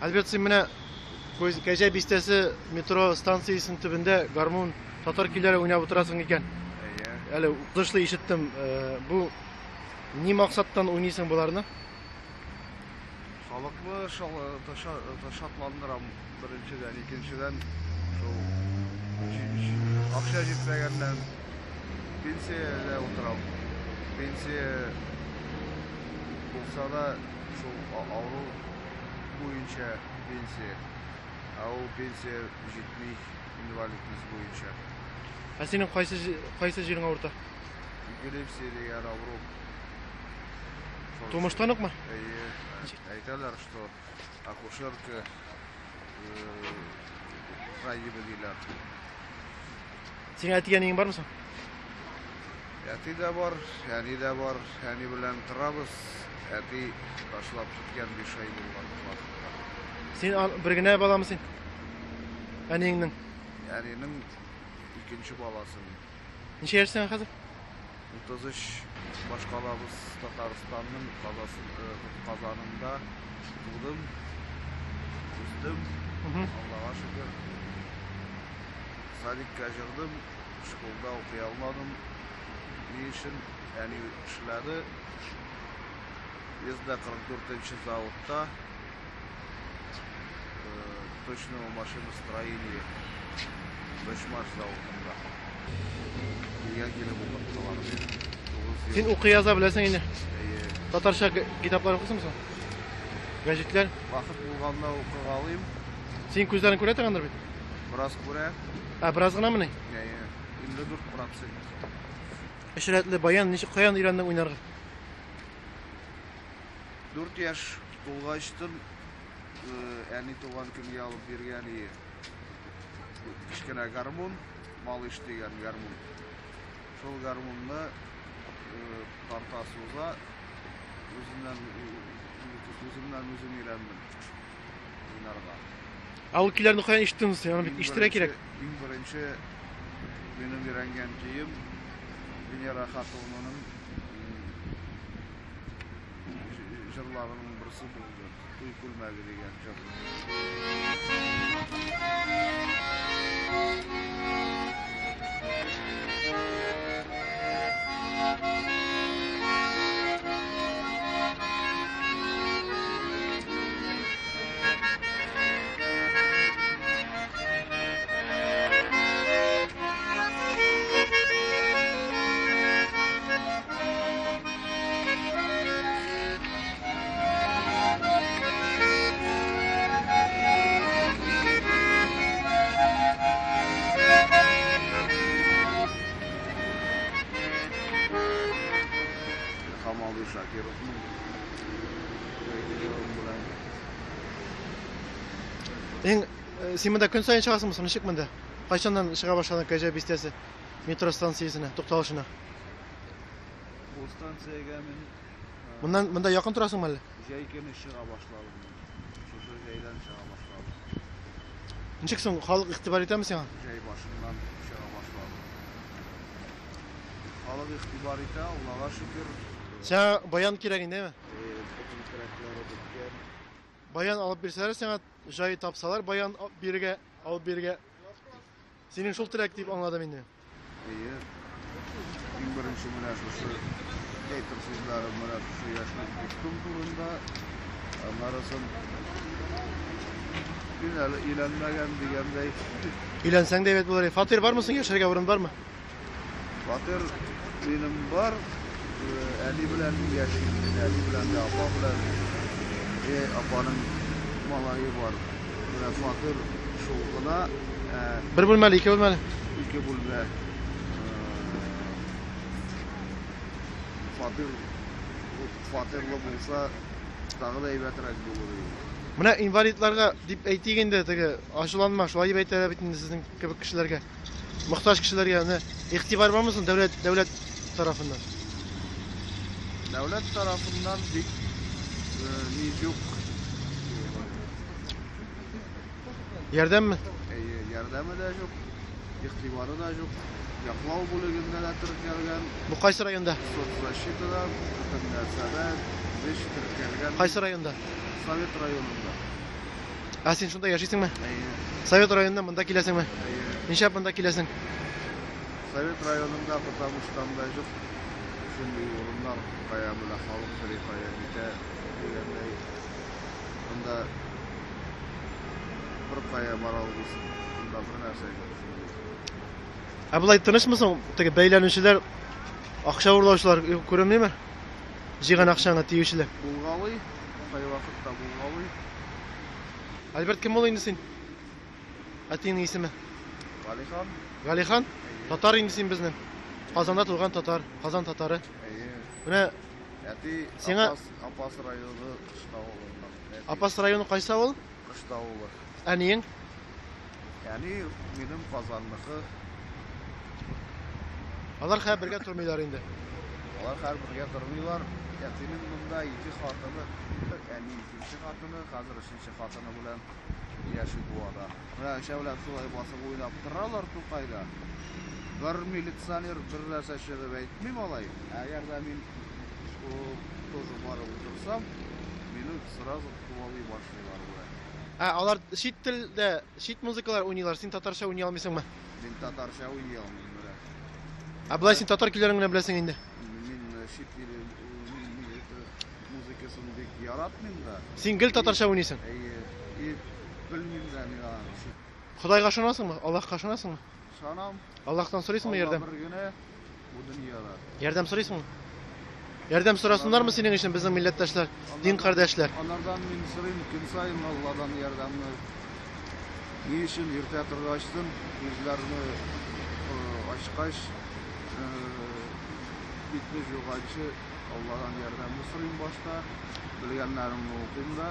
Альберт, сен менә Кәҗә бистәсе метро станциясының төбендә гармун татар көйләре уйнап утырасың икән. Әле узышлы ишеттем. Бу ни максаттан уйныйсың буларны? Халыкны шатландырам беренчедән, икенчедән шул акча җитмәгәннән пенсиядә утырам. Пенсия булса да шул авыру буенча пенсия. Ау пенсия җитми инвалидность буенча. Ә синең кайсы җирең авырта? Эпилепсия дигән авыру. Тумыштан укмы? Әйтәләр, что акушерка райибы диләр. Синең әтигәнең бармы соң? Әти дә бар, әни дә бар, әни белән торабыз. Әти ташлап киткән 5 ай булган. Син бер генә баламы син? Әниеңнең? Әнинең икенче баласын. Ничә яшьсең хәзер? 33 башкалабыз Татарстанның Казанында тудым, үстем. Аллага шөкер. Садикка җырдым, школда укый алмадым. Ни өчен әни эшләде. 144-нче заводта точного машиностроения Башмаш заводында. Син укый яза беләсең инде. Татарча китаплар укыйсыңмы? Гәҗитләр. Вакыт булганда укыгалыйм. Син күзләрен күрә торгандыр бит. Бераз күрә. Бераз гынамы ни? 54%. Эшрәтле баян ничек каян өйрәндең уйнарга? 4 яшь тулгачтын әни туган көнгә алып биргән ие. Кичкенә гармун, малыш дигән гармун. Шул гармунны тарта суза үзеннән өйрәндем. Уйнарга. Ул көйләрне каян ишеттеңез? Яны бит ишетергә кирәк. Иң беренче минем өйрәнгән көем Венера Хатунның җырларының берсе булды. Туй күлмәге дигән җыр. Син монда көн сайын чыгасыңмы? Ничек монда? Кайчаннан чыга башладың Кәҗә бистәсе метро станциясенә, тукталышына? Бу станциягә мин Монда якын торасыңмы әле? җәй көне чыга башладым. Шушы җәйдән чыга башладым. Ничек соң халык игътибар итәме сиңа? Җәй башыннан чыга башладым. Халык игътибар итә, Аллага шөкер. Сиңа баян кирәк индеме? Баян алып бирсәләр сиңа җай тапсалар, баян биргә, алып биргә. Синең шул теләк дип аңладым инде. Иң беренче менә шушы әйтер сүзләрем менә шушы яшьлек дустым турында. Аннарысын әле өйләнмәгән дигәндәй. Өйләнсәң дә әйбәт булыр. Фатир бармы соң, яшәргә урын бармы? Фатир минем бар. Әни белән яшим, әни белән дә апа белән. Апаның малайы бар. Менә фатир шул гына. Бер бүлмәле, ике бүлмәле. Ике бүлмә. Фатирлы булса, тагы да әйбәтрәк булыр. Менә инвалидларга дип әйтик инде, теге ачуланма, шулай дип әйтәләр бит инде сезнең кебек кешеләргә. Мохтаҗ кешеләргә игътибар бармы соң дәүләт тарафыннан? Дәүләт тарафыннан бик ни юк. Ярдәмме? Ярдәме дә юк. Игътибары да юк. Яклау бүлегендә дә тиркәлгән. Бу кайсы районда? Соцзащитада, бөтен нәрсәдә биш тиркәлгән. Кайсы районда? Совет районында. Sen şunda yaşaysınmı? Әйе. Совет районунdan mında kilesingmi? Әйе. Ничә mında kilesing? Совет районында потому что андай жоқ. Şimdi орындар кая белән халык шәри кая җитә дигәндәй. Анда бер кая бара албыйсың. Анда бер нәрсә юк. Булай тынышмысың? Теге бәйләнүчеләр, акча урлаучылар күренмиме? Җыйган акчаны тиючеләр. Булгалый, кай вакытта булгалый. Альберт кем ул инде син? Атиң исеме? Галихан. Галихан? Татар инде син безнең. Казанда туган татар, Казан татары. Әйе. Менә Әти Сиңа- Апас районы Кыштавылыннан. Апас районы кайсы авыл? Кыштавылы. Әниең? Yani benim Kazanlıkı, Алар хәзер бергә тормыйлар инде. onlar her birge durmuyorlar. Yatinin bunda iki hatını, yani ikinci hatını, hazır üçüncü hatını bilen yaşı bu ada. Ve şevlet sulay basıp oynap durarlar Tukay'da. Bir militsioner bir narsa şöyle etmeyeyim olayım. Eğer de ben o tozu var otursam, beni sırası kuvalayı başlıyorlar buraya. Алар шит телдә, шит музыкалар уйныйлар. Син татарча уйный алмыйсыңмы? Ben Tatarşa oynayamıyorum böyle. Булай син татар көйләрен генә беләсең инде. Ben şit dili müzikasını pek yaratmayayım da. Син гел татарча уйныйсың. Bilmeyeyim de ya. Худайга ышанасыңмы? Аллаһка ышанасыңмы? Şanam Аллаһтан сорыйсыңмы ярдәм? bir güne bu dünyada. Ярдәм сорыйсыңмы? Ярдәм сорасыннармы синең өчен безнең милләттәшләр, дин кардәшләр? Onlardan min sırayım gün sayın Allah'dan yardımını. Ne için irte açtın, yüzlerini açkaş, bitmiş yoğacı Allah'dan yardımını sırayım başta. Bilgenlerimle okuyayım da